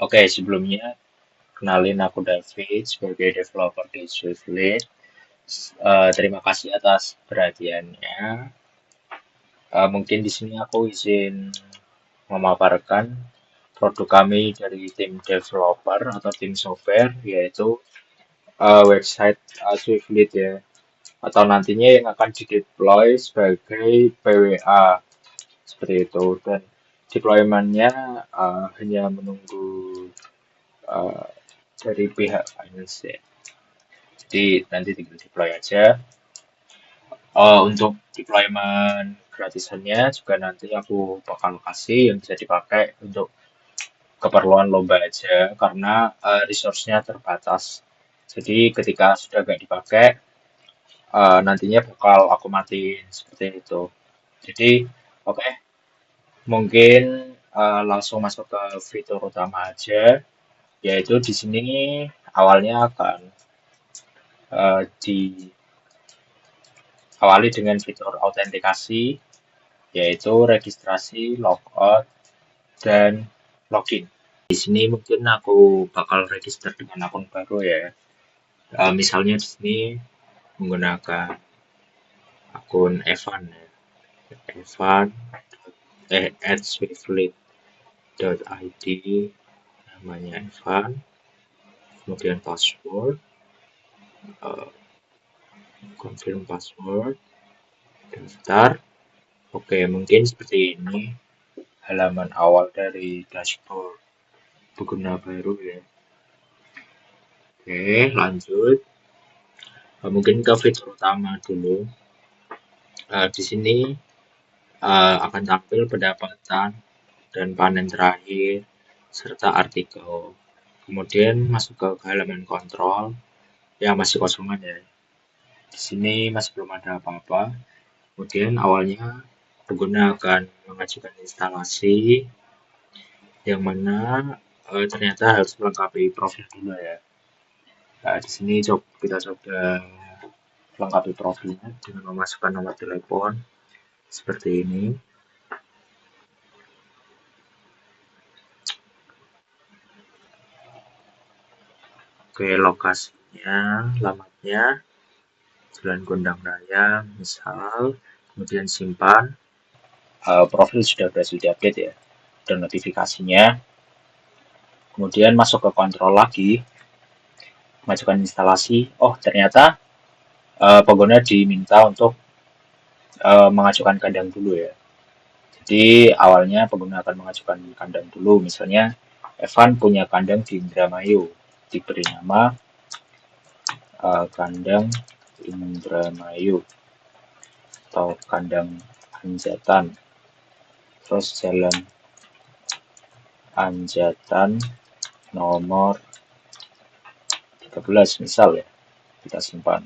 Oke, sebelumnya kenalin aku David sebagai developer di Swiftlead. Terima kasih atas perhatiannya. Mungkin di sini aku izin memaparkan produk kami dari tim developer atau tim software, yaitu website Swiftlead ya, atau nantinya yang akan dideploy sebagai PWA seperti itu. Dan deploymentnya hanya menunggu uh, dari pihak finance ya. Jadi nanti tinggal deploy aja. Untuk deployment gratisannya juga nanti aku bakal kasih yang bisa dipakai untuk keperluan lomba aja karena resource-nya terbatas. Jadi ketika sudah gak dipakai, nantinya bakal aku matiin seperti itu. Jadi oke, mungkin langsung masuk ke fitur utama aja, yaitu di sini awalnya akan diawali dengan fitur autentikasi, yaitu registrasi, logout, dan login. Di sini mungkin aku bakal register dengan akun baru ya. Misalnya di sini menggunakan akun Evan ya. Evan @swiftlead.id, namanya Evan, kemudian password, confirm password, daftar. Oke, mungkin seperti ini halaman awal dari dashboard pengguna baru ya. Oke, lanjut. Mungkin ke fitur utama dulu. Di sini akan tampil pendapatan dan panen terakhir serta artikel. Kemudian masuk ke halaman kontrol yang masih kosongan ya. Di sini masih belum ada apa-apa. Kemudian awalnya pengguna akan mengajukan instalasi yang mana ternyata harus melengkapi profil dulu ya. Nah, di sini kita coba lengkapi profilnya dengan memasukkan nomor telepon seperti ini. Oke, lokasinya, alamatnya, Jalan Gondang Raya, misal, kemudian simpan. Profil sudah berhasil diupdate ya, dan notifikasinya. Kemudian masuk ke kontrol lagi, mengajukan instalasi. Oh, ternyata pengguna diminta untuk mengajukan kandang dulu ya. Jadi awalnya pengguna akan mengajukan kandang dulu. Misalnya Evan punya kandang di Indramayu, diberi nama kandang Indramayu atau kandang Anjatan. Terus jalan Anjatan nomor 13 misal ya. Kita simpan.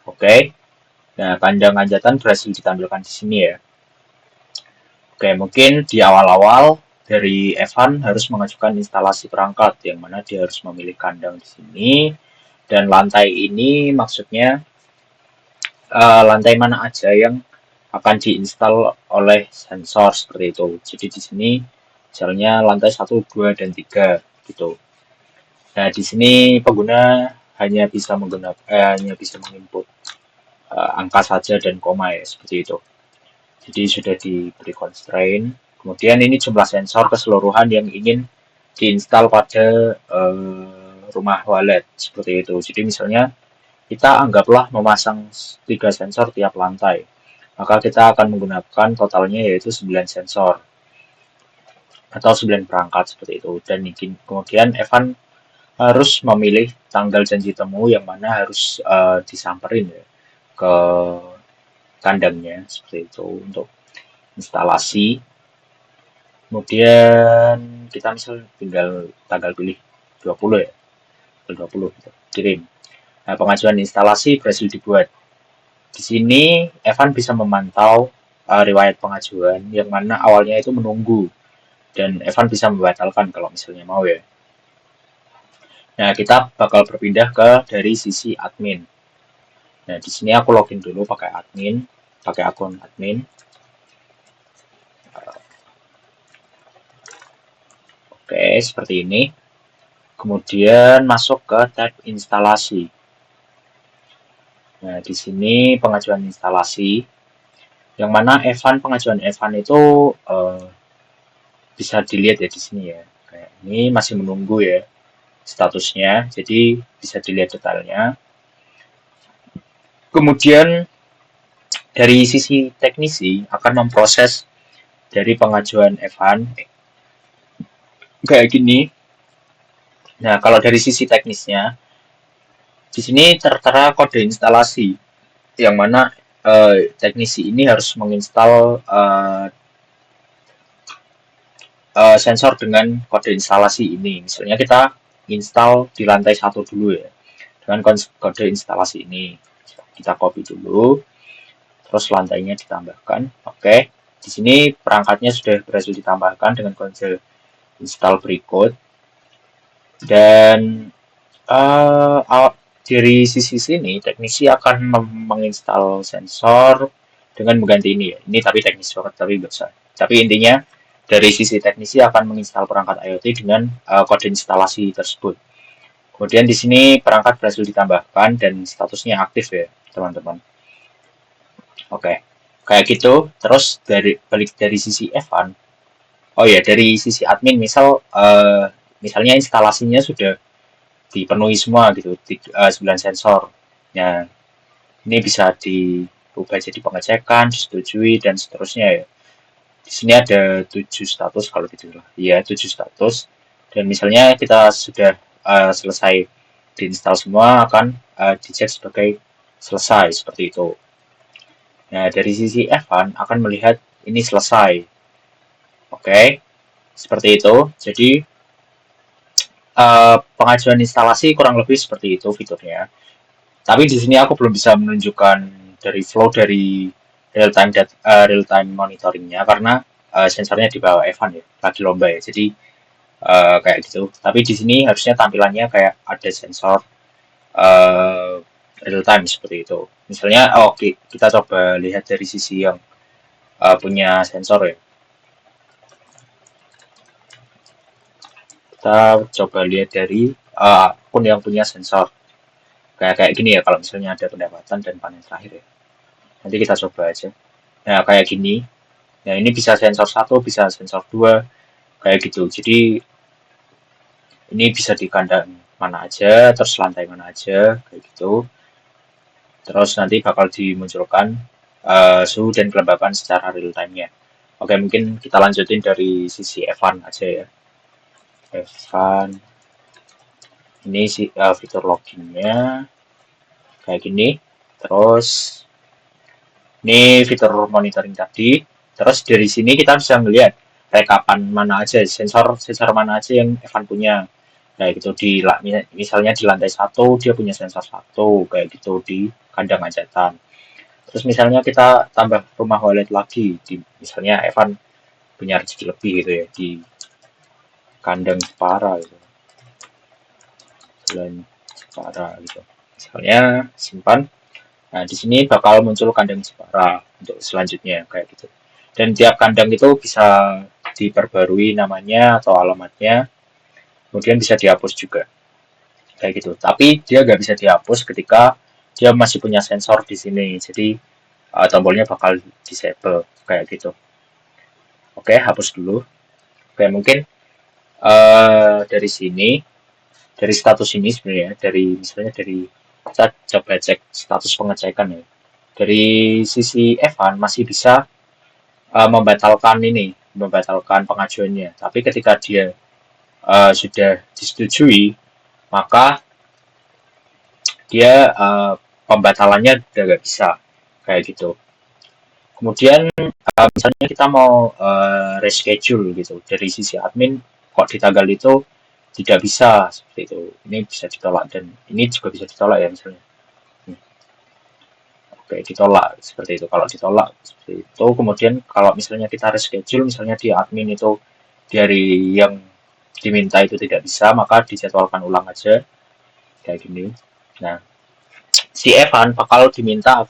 Oke. Nah, kandang Anjatan berhasil ditampilkan di sini ya. Oke, mungkin di awal-awal dari Evan harus mengajukan instalasi perangkat yang mana dia harus memilih kandang di sini dan lantai ini maksudnya lantai mana aja yang akan diinstal oleh sensor seperti itu. Jadi di sini misalnya lantai 1, 2, dan 3 gitu. Nah, di sini pengguna hanya bisa menginput angka saja dan koma ya seperti itu. Jadi sudah diberi constraint. Kemudian ini jumlah sensor keseluruhan yang ingin diinstal pada rumah walet seperti itu. Jadi misalnya kita anggaplah memasang 3 sensor tiap lantai. Maka kita akan menggunakan totalnya yaitu 9 sensor atau 9 perangkat seperti itu. Dan kemudian Evan harus memilih tanggal janji temu yang mana harus disamperin ya ke kandangnya seperti itu untuk instalasi. Kemudian kita misal tinggal tanggal pilih 20 ya, tanggal 20 gitu. Kirim. Nah, pengajuan instalasi berhasil dibuat. Di sini Evan bisa memantau riwayat pengajuan yang mana awalnya itu menunggu dan Evan bisa membatalkan kalau misalnya mau ya. Nah, kita bakal berpindah ke dari sisi admin. Nah, di sini aku login dulu pakai admin, pakai akun admin. Oke, seperti ini. Kemudian masuk ke tab instalasi. Nah, di sini pengajuan instalasi, yang mana pengajuan Evan itu bisa dilihat ya di sini ya. Kayak ini masih menunggu ya statusnya, jadi bisa dilihat detailnya. Kemudian dari sisi teknisi akan memproses dari pengajuan Evan kayak gini. Nah, kalau dari sisi teknisnya, di sini tertera kode instalasi, yang mana teknisi ini harus menginstal sensor dengan kode instalasi ini. Misalnya kita install di lantai 1 dulu ya, dengan kode instalasi ini. Kita copy dulu, terus lantainya ditambahkan. Oke, di sini perangkatnya sudah berhasil ditambahkan dengan kode install berikut. Dan dari sisi sini, teknisi akan menginstal sensor dengan mengganti ini ya. Ini tapi teknis banget, tapi bisa. Tapi intinya, dari sisi teknisi akan menginstal perangkat IoT dengan kode instalasi tersebut. Kemudian di sini perangkat berhasil ditambahkan dan statusnya aktif ya, teman-teman. Oke, kayak gitu. Terus balik dari sisi Evan, oh ya, dari sisi admin, misalnya instalasinya sudah dipenuhi semua gitu, 9 sensor. Nah, ini bisa diubah jadi pengecekan, disetujui, dan seterusnya ya. Di sini ada 7 status kalau gitu lah. Iya, 7 status. Dan misalnya kita sudah selesai diinstal semua, akan dicek sebagai selesai, seperti itu. Nah, dari sisi Evan akan melihat ini selesai. Oke, seperti itu. Jadi, pengajuan instalasi kurang lebih seperti itu fiturnya. Tapi di sini aku belum bisa menunjukkan dari flow dari real time monitoringnya karena sensornya di bawah Evan ya, lagi lomba ya. Jadi kayak gitu. Tapi di sini harusnya tampilannya kayak ada sensor uh, real time seperti itu. Misalnya, oke, kita coba lihat dari sisi yang punya sensor ya. Kita coba lihat dari akun yang punya sensor. Kayak gini ya, kalau misalnya ada pendapatan dan panen terakhir ya. Nanti kita coba aja. Nah, kayak gini. Nah, ini bisa sensor 1, bisa sensor 2, kayak gitu. Jadi, ini bisa di kandang mana aja, terus lantai mana aja, kayak gitu. Terus nanti bakal dimunculkan suhu dan kelembapan secara real time-nya. Oke, mungkin kita lanjutin dari sisi Evan aja ya. Evan, ini fitur loginnya, kayak gini. Terus, ini fitur monitoring tadi. Terus dari sini kita bisa melihat rekapan mana aja, sensor mana aja yang Evan punya. Kayak gitu misalnya di lantai 1 dia punya sensor 1, kayak gitu di kandang hajatan. Terus misalnya kita tambah rumah wallet lagi, misalnya Evan punya rezeki lebih gitu ya di kandang Jepara gitu. Bulan Jepara gitu. Misalnya simpan. Nah, di sini bakal muncul kandang Jepara untuk selanjutnya kayak gitu. Dan tiap kandang itu bisa diperbarui namanya atau alamatnya, kemudian bisa dihapus juga kayak gitu. Tapi dia nggak bisa dihapus ketika dia masih punya sensor di sini. Jadi tombolnya bakal disable kayak gitu. Oke, hapus dulu. Oke, mungkin dari sini, dari status ini sebenarnya, misalnya dari kita coba cek status pengecekan ya. Dari sisi Evan masih bisa membatalkan pengajuannya. Tapi ketika dia sudah disetujui, maka dia pembatalannya udah nggak bisa kayak gitu. Kemudian misalnya kita mau reschedule gitu dari sisi admin, kok di tanggal itu tidak bisa seperti itu. Ini bisa ditolak dan ini juga bisa ditolak ya misalnya. Oke, ditolak seperti itu. Kalau ditolak seperti itu, kemudian kalau misalnya kita reschedule, misalnya di admin itu dari yang diminta itu tidak bisa, maka dijadwalkan ulang aja kayak gini. Nah, si Evan bakal diminta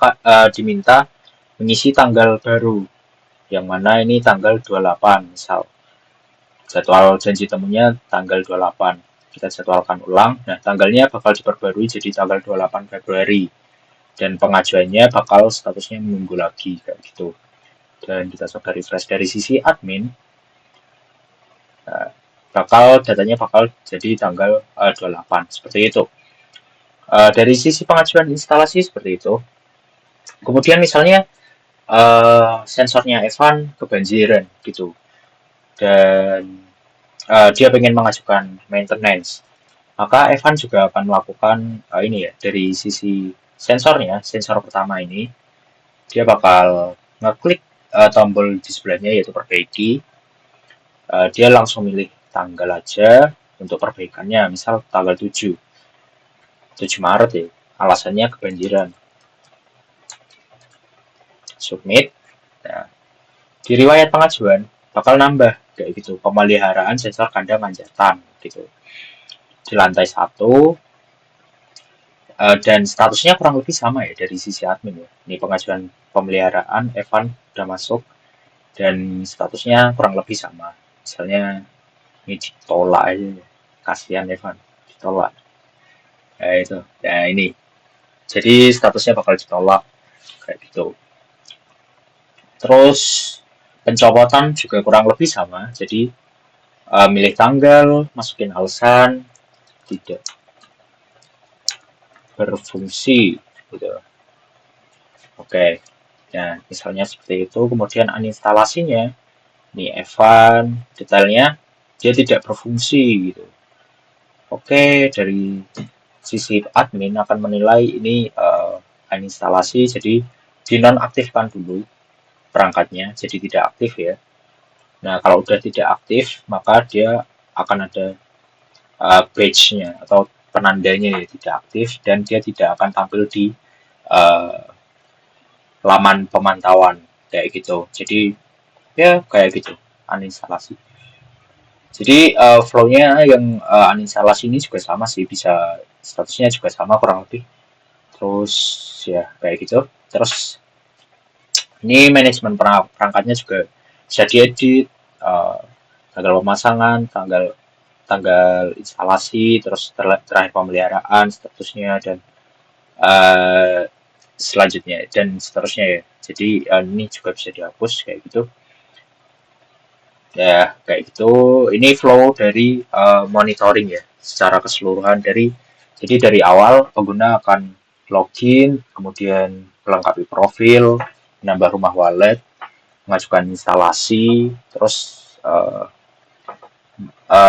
mengisi tanggal baru, yang mana ini tanggal 28 misal. Jadwal janji temunya tanggal 28. Kita jadwalkan ulang. Nah, tanggalnya bakal diperbarui jadi tanggal 28 Februari. Dan pengajuannya bakal statusnya menunggu lagi, kayak gitu. Dan kita coba refresh dari sisi admin. Nah, datanya bakal jadi tanggal 28. Seperti itu. Dari sisi pengajuan instalasi seperti itu. Kemudian misalnya sensornya Evan kebanjiran gitu. Dan dia pengen mengajukan maintenance, maka Evan juga akan melakukan ini ya, dari sisi sensornya, sensor pertama ini dia bakal ngeklik tombol di sebelahnya yaitu perbaiki. Dia langsung milih tanggal aja untuk perbaikannya, misal tanggal 7 Maret ya, alasannya kebanjiran. Submit. Nah, di riwayat pengajuan bakal nambah kayak gitu, pemeliharaan sensor kandang anjatan gitu di lantai 1. Dan statusnya kurang lebih sama ya dari sisi admin ya. Ini pengajuan pemeliharaan Evan udah masuk dan statusnya kurang lebih sama. Misalnya ini ditolak aja, kasihan Evan, ditolak. Nah itu, nah ini. Jadi statusnya bakal ditolak kayak gitu. Terus pencopotan juga kurang lebih sama. Jadi milih tanggal, masukin alasan, tidak berfungsi gitu. Oke. Nah, misalnya seperti itu, kemudian uninstalasinya, ini Evan, detailnya dia tidak berfungsi gitu. Oke, dari sisi admin akan menilai ini uninstalasi, jadi dinonaktifkan dulu perangkatnya, jadi tidak aktif ya. Nah, kalau udah tidak aktif, maka dia akan ada badge-nya atau penandanya ya tidak aktif dan dia tidak akan tampil di uh, laman pemantauan kayak gitu. Jadi ya kayak gitu uninstalasi. Jadi flow-nya yang uninstalasi ini juga sama sih, bisa statusnya juga sama kurang lebih. Terus ya kayak gitu. Terus ini manajemen perangkatnya juga bisa diedit, tanggal pemasangan, tanggal tanggal instalasi, terus terakhir pemeliharaan statusnya dan uh, selanjutnya dan seterusnya ya. Jadi ini juga bisa dihapus kayak gitu. Ya kayak gitu. Ini flow dari monitoring ya secara keseluruhan jadi dari awal pengguna akan login, kemudian melengkapi profil, menambah rumah wallet, mengajukan instalasi, terus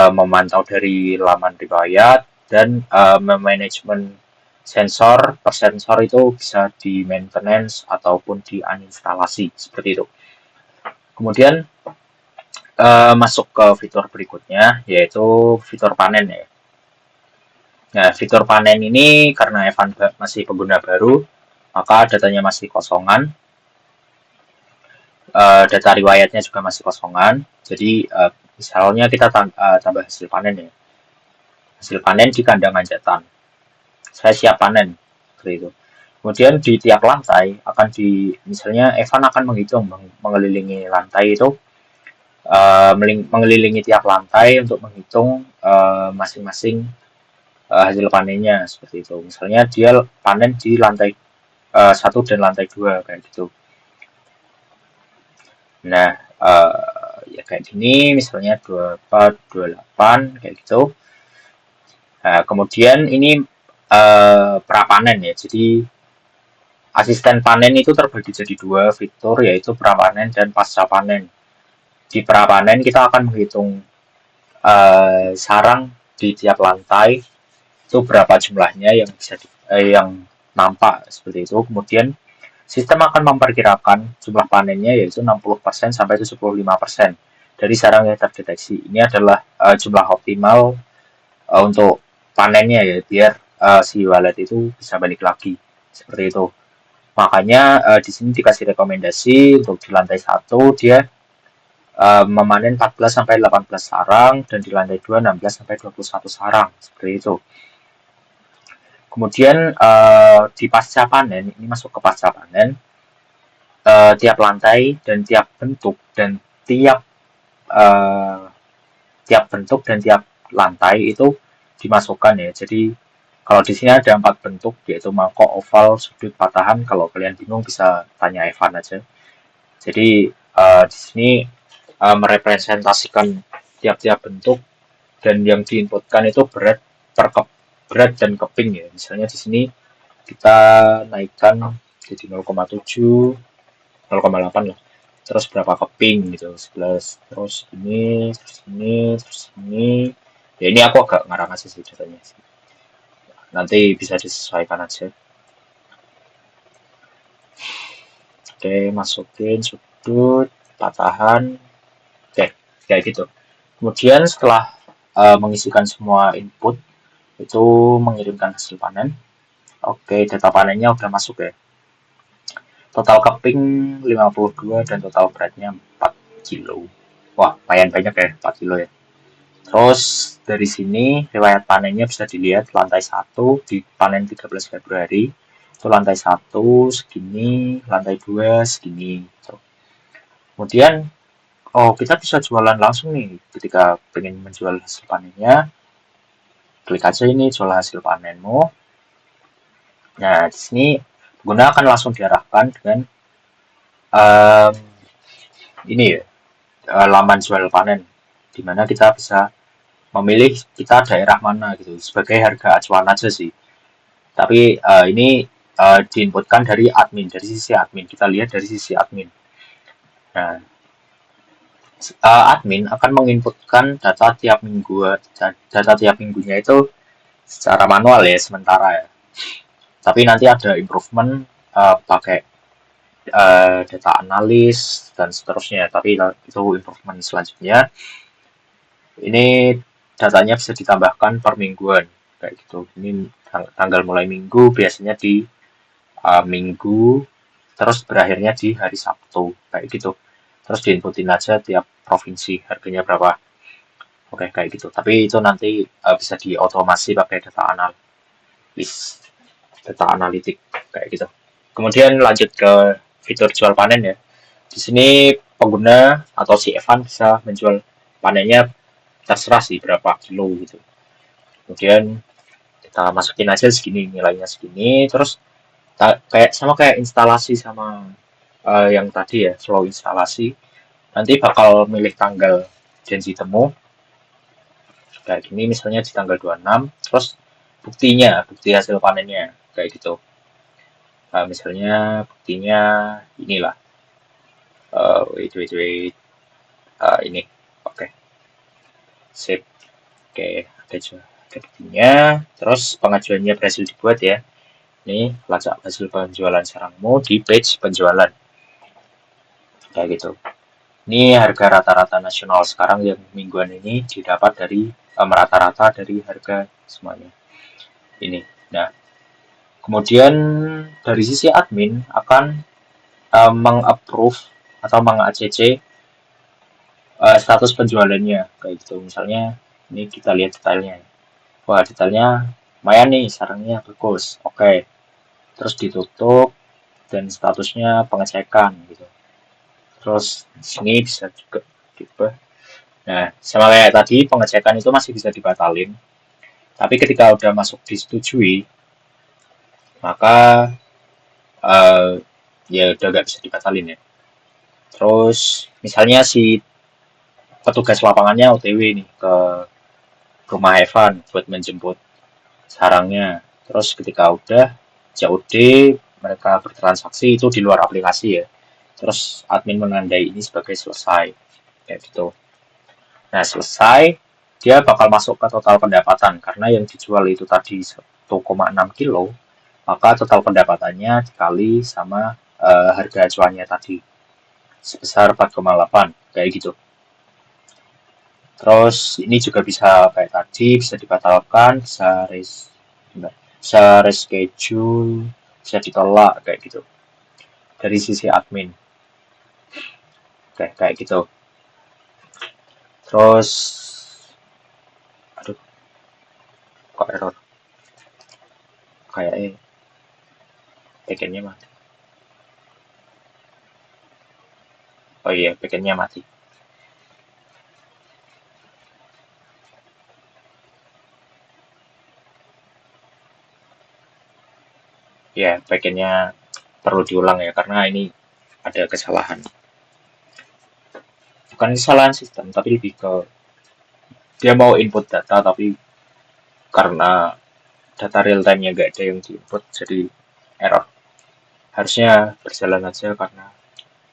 memantau dari laman riwayat dan memanajemen sensor per sensor itu bisa di maintenance ataupun di uninstalasi seperti itu. Kemudian masuk ke fitur berikutnya yaitu fitur panen ya. Nah, fitur panen ini karena Evan masih pengguna baru, maka datanya masih kosongan. Data riwayatnya juga masih kosongan. Jadi misalnya kita tambah hasil panen ya. Hasil panen di kandang anjatan. Saya siap panen seperti itu. Kemudian di tiap lantai akan misalnya Evan akan menghitung mengelilingi lantai itu mengelilingi tiap lantai untuk menghitung masing-masing hasil panennya seperti itu. Misalnya dia panen di lantai 1 dan lantai 2 kayak gitu. Nah, ya kayak gini misalnya 24, 28 kayak gitu. Nah, kemudian ini prapanen ya. Jadi asisten panen itu terbagi jadi dua fitur yaitu prapanen dan pasca panen. Di prapanen kita akan menghitung sarang di tiap lantai itu berapa jumlahnya yang bisa yang nampak seperti itu. Kemudian sistem akan memperkirakan jumlah panennya yaitu 60% sampai 75% dari sarang yang terdeteksi. Ini adalah jumlah optimal untuk panennya ya biar si wallet itu bisa balik lagi seperti itu. Makanya di sini dikasih rekomendasi untuk di lantai 1 dia memanen 14 sampai 18 sarang dan di lantai 2 16 sampai 21 sarang seperti itu. Kemudian di pasca panen ini masuk ke pasca panen tiap lantai dan tiap bentuk dan tiap tiap bentuk dan tiap lantai itu dimasukkan ya. Jadi kalau di sini ada 4 bentuk, yaitu mangkok, oval, sudut, patahan. Kalau kalian bingung bisa tanya Evan aja. Jadi di sini merepresentasikan tiap-tiap bentuk dan yang diinputkan itu berat dan keping ya. Misalnya di sini kita naikkan jadi 0,7, 0,8 lah. Terus berapa keping gitu, 11. Terus ini. Ya ini aku agak ngarang aja sih datanya. Nanti bisa disesuaikan aja. Oke, masukin sudut, patahan, oke, kayak gitu. Kemudian setelah mengisikan semua input, itu mengirimkan hasil panen. Oke, data panennya udah masuk ya. Total keping 52 dan total beratnya 4 kilo. Wah, lumayan banyak ya, 4 kilo ya. Terus dari sini riwayat panennya bisa dilihat lantai 1 dipanen 13 Februari. Itu lantai 1 segini, lantai 2 segini. Gitu. Kemudian kita bisa jualan langsung nih ketika pengen menjual hasil panennya. Klik aja ini jual hasil panenmu. Nah, di sini pengguna akan langsung diarahkan dengan um, ini ya, laman jual panen, di mana kita bisa memilih kita daerah mana gitu, sebagai harga acuan aja sih. Tapi ini diinputkan dari sisi admin. Kita lihat dari sisi admin. Nah, admin akan menginputkan data tiap minggunya itu secara manual ya sementara ya. Tapi nanti ada improvement pakai data analis dan seterusnya. Tapi itu improvement selanjutnya. Ini datanya bisa ditambahkan per mingguan kayak gitu. Ini tanggal mulai minggu biasanya di minggu, terus berakhirnya di hari Sabtu kayak gitu. Terus diinputin aja tiap provinsi harganya berapa. Oke, kayak gitu. Tapi itu nanti bisa diotomasi pakai data analitik kayak gitu. Kemudian lanjut ke fitur jual panen ya. Di sini pengguna atau si Evan bisa menjual panennya terserah sih berapa kilo gitu. Kemudian kita masukin aja segini, nilainya segini, terus kayak instalasi sama yang tadi ya, flow instalasi. Nanti bakal milih tanggal janji temu kayak gini, misalnya di tanggal 26, terus bukti hasil panennya kayak gitu. Misalnya buktinya inilah, wait, ini, oke, sip, oke, ada buktinya, terus pengajuannya berhasil dibuat ya. Ini lacak hasil penjualan sarangmu di page penjualan kayak gitu. Ini harga rata-rata nasional sekarang yang mingguan ini didapat dari merata-rata dari harga semuanya ini. Nah, kemudian dari sisi admin akan mengapprove atau meng-ACC status penjualannya kayak gitu. Misalnya ini kita lihat detailnya. Wah, detailnya lumayan nih, sarangnya bagus. Oke. Terus ditutup dan statusnya pengecekan gitu. Terus di sini bisa juga gitu. Nah, sama kayak tadi pengecekan itu masih bisa dibatalin. Tapi ketika udah masuk disetujui, maka uh, ya udah gak bisa dibatalin ya. Terus misalnya si petugas lapangannya OTW nih ke rumah Evan buat menjemput sarangnya. Terus ketika udah COD mereka bertransaksi itu di luar aplikasi ya. Terus admin menandai ini sebagai selesai kayak gitu. Nah, selesai dia bakal masuk ke total pendapatan karena yang dijual itu tadi 1,6 kilo, maka total pendapatannya dikali sama harga acuannya tadi sebesar 4,8 kayak gitu. Terus ini juga bisa kayak tadi bisa dibatalkan, bisa reschedule, bisa ditolak kayak gitu dari sisi admin. Kayak gitu. Terus aduh kok error kayaknya backendnya mati. Oh iya, backendnya mati. ya bagiannya perlu diulang ya karena ini ada kesalahan. Bukan kesalahan sistem, tapi lebih ke dia mau input data tapi karena data real time-nya nggak ada yang diinput jadi error. Harusnya berjalan aja karena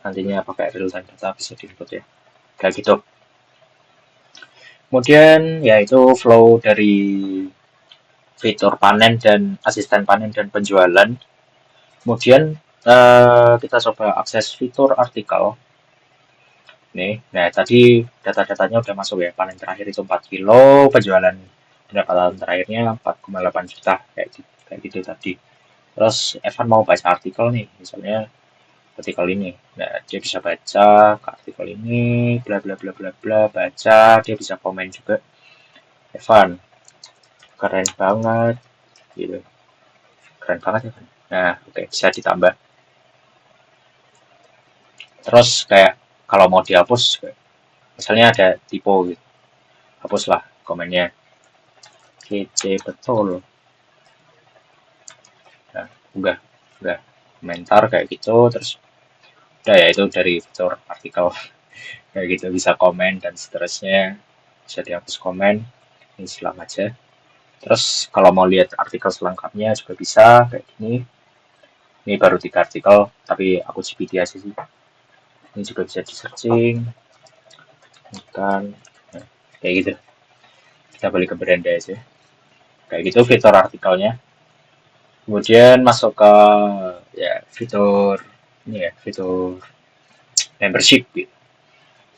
nantinya pakai real time data bisa diinput ya. Kayak gitu. Kemudian ya itu flow dari fitur panen dan asisten panen dan penjualan. Kemudian kita coba akses fitur artikel. Nih, nah tadi data-datanya udah masuk ya. Panen terakhir itu 4 kilo, penjualan pendapatan terakhirnya 4,8 juta kayak gitu tadi. Terus Evan mau baca artikel nih, misalnya artikel ini. Nah, dia bisa baca ke artikel ini, bla bla bla bla bla, baca, dia bisa komen juga. Evan, keren banget, gitu. Keren banget ya, Evan. Nah, oke, bisa ditambah. Terus kayak kalau mau dihapus, misalnya ada typo gitu, hapuslah komennya. Kece betul. Nah, udah komentar kayak gitu, terus udah ya itu dari fitur artikel kayak gitu bisa komen dan seterusnya bisa dihapus komen ini silang aja. Terus kalau mau lihat artikel selengkapnya juga bisa kayak gini. Ini baru 3 artikel, tapi aku GPT aja sih. Ini juga bisa di searching, kan? Nah, kayak gitu. Kita balik ke beranda aja. Kayak gitu fitur artikelnya. Kemudian masuk ke ya fitur ini ya fitur membership gitu.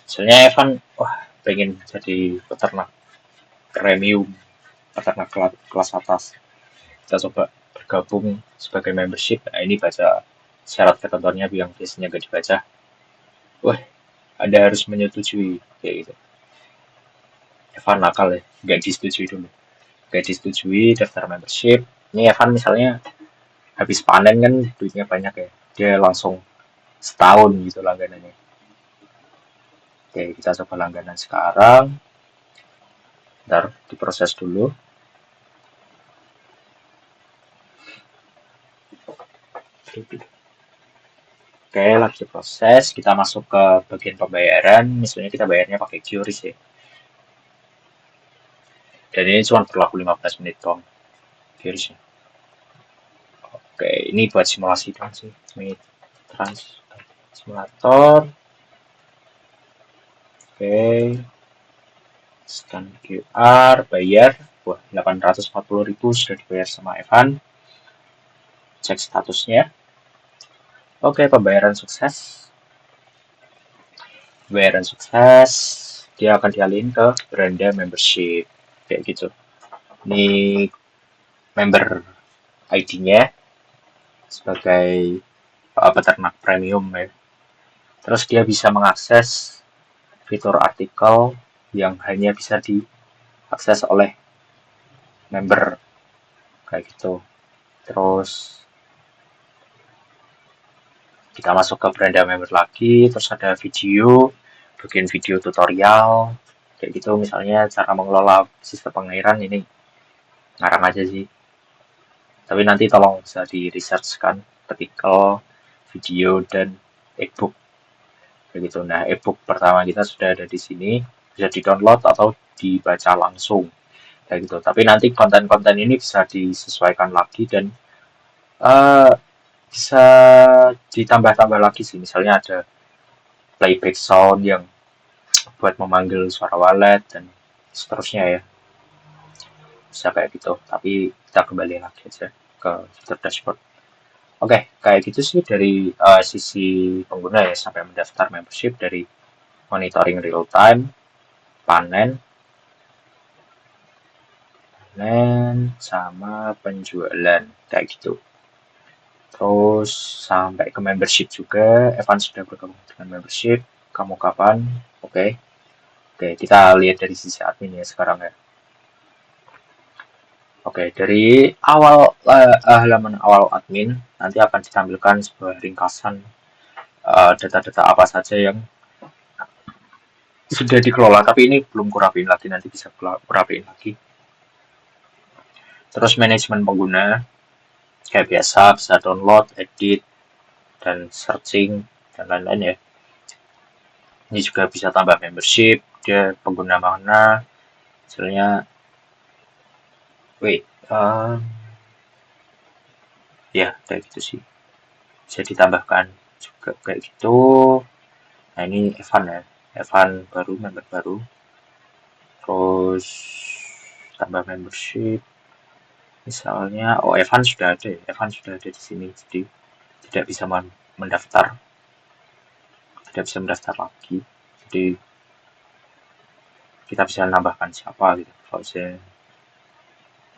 Misalnya Evan, wah pengen jadi peternak premium, peternak kelas atas. Kita coba bergabung sebagai membership. Nah, ini baca syarat ketentuannya yang biasanya gak dibaca. Wah, Anda harus menyetujui kayak gitu. Evan nakal ya, nggak disetujui dulu. Nggak disetujui daftar membership. Ini Evan misalnya habis panen kan duitnya banyak ya. Dia langsung setahun gitu langganannya. Oke, kita coba langganan sekarang. Ntar diproses dulu. Oke, lagi proses. Kita masuk ke bagian pembayaran. Misalnya kita bayarnya pakai QRIS ya. Dan ini cuma berlaku 15 menit doang. QRIS-nya. Oke, ini buat simulasi doang sih. Ini trans simulator. Oke. Scan QR, bayar. Wah, 840.000 sudah dibayar sama Evan. Cek statusnya. Oke, pembayaran sukses. Pembayaran sukses. Dia akan dialihin ke beranda membership. Kayak gitu. Ini member ID-nya sebagai peternak premium ya. Terus dia bisa mengakses fitur artikel yang hanya bisa diakses oleh member kayak gitu. Terus kita masuk ke beranda member lagi, terus ada video, bikin video tutorial kayak gitu, misalnya cara mengelola sistem pengairan. Ini ngarang aja sih, tapi nanti tolong bisa di research kan, artikel, video, dan ebook kayak gitu. Nah, ebook pertama kita sudah ada di sini, bisa di download atau dibaca langsung kayak gitu. Tapi nanti konten-konten ini bisa disesuaikan lagi dan uh, bisa ditambah-tambah lagi sih. Misalnya ada playback sound yang buat memanggil suara walet dan seterusnya ya. Bisa kayak gitu. Tapi kita kembali lagi aja ke fitur dashboard. Oke, kayak gitu sih dari sisi pengguna ya, sampai mendaftar membership, dari monitoring real time, panen, sama penjualan kayak gitu. Terus sampai ke membership juga. Evan sudah bergabung dengan membership. Kamu kapan? Oke. Oke, kita lihat dari sisi admin ya sekarang ya. Oke, dari awal halaman awal admin nanti akan ditampilkan sebuah ringkasan data-data apa saja yang sudah dikelola, tapi ini belum kurapiin lagi, nanti bisa kurapiin lagi. Terus manajemen pengguna, kayak biasa, bisa download, edit, dan searching dan lain-lain ya. Ini juga bisa tambah membership, dia pengguna mana, misalnya wait ya kayak gitu sih, bisa ditambahkan juga kayak gitu. Nah ini Evan ya, Evan baru, member baru, terus tambah membership misalnya. Oh, Evan sudah ada ya, Evan sudah ada di sini, jadi tidak bisa mendaftar, tidak bisa mendaftar lagi. Jadi kita bisa menambahkan siapa gitu, Fauzen,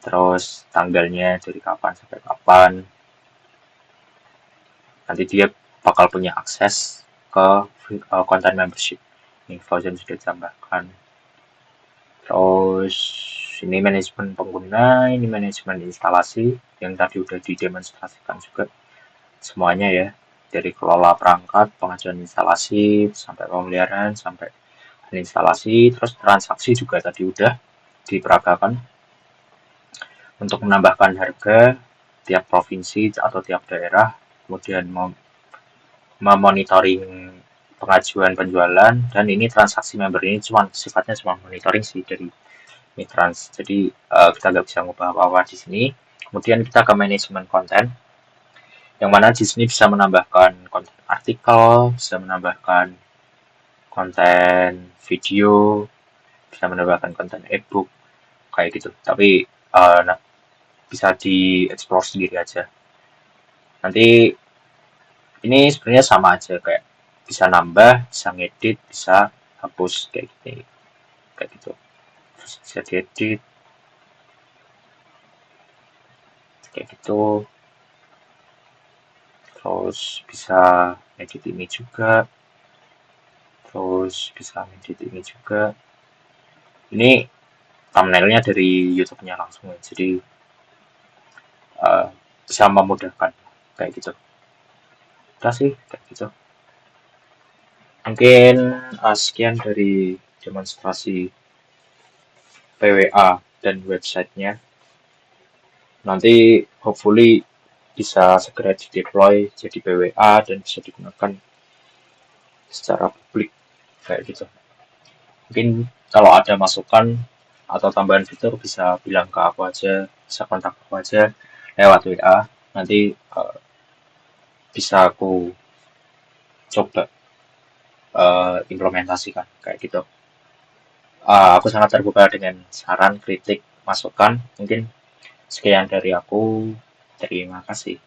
terus tanggalnya dari kapan sampai kapan. Nanti dia bakal punya akses ke konten membership. Ini Fauzen sudah ditambahkan. Terus ini manajemen pengguna, ini manajemen instalasi yang tadi udah didemonstrasikan juga semuanya ya, dari kelola perangkat, pengajuan instalasi, sampai pemeliharaan, sampai instalasi. Terus transaksi juga tadi udah diperagakan untuk menambahkan harga tiap provinsi atau tiap daerah, kemudian memonitoring pengajuan penjualan. Dan ini transaksi member ini sifatnya cuma monitoring sih dari Mitrans, jadi kita nggak bisa ngubah apa-apa di sini. Kemudian kita ke manajemen konten, yang mana di sini bisa menambahkan konten artikel, bisa menambahkan konten video, bisa menambahkan konten ebook kayak gitu. Tapi bisa dieksplor sendiri aja. Nanti ini sebenarnya sama aja, kayak bisa nambah, bisa ngedit, bisa hapus kayak gini, kayak gitu. Terus bisa diedit kayak gitu. Terus bisa edit ini juga, terus bisa edit ini juga. Ini thumbnailnya dari YouTube-nya langsung ya, jadi bisa memudahkan kayak gitu. Udah sih kayak gitu. Mungkin sekian dari demonstrasi PWA dan websitenya. Nanti hopefully bisa segera di deploy jadi PWA dan bisa digunakan secara publik kayak gitu. Mungkin kalau ada masukan atau tambahan fitur bisa bilang ke aku aja, bisa kontak aku aja lewat WA. Nanti bisa aku coba implementasikan kayak gitu. Aku sangat terbuka dengan saran, kritik, masukan. Mungkin sekian dari aku. Terima kasih.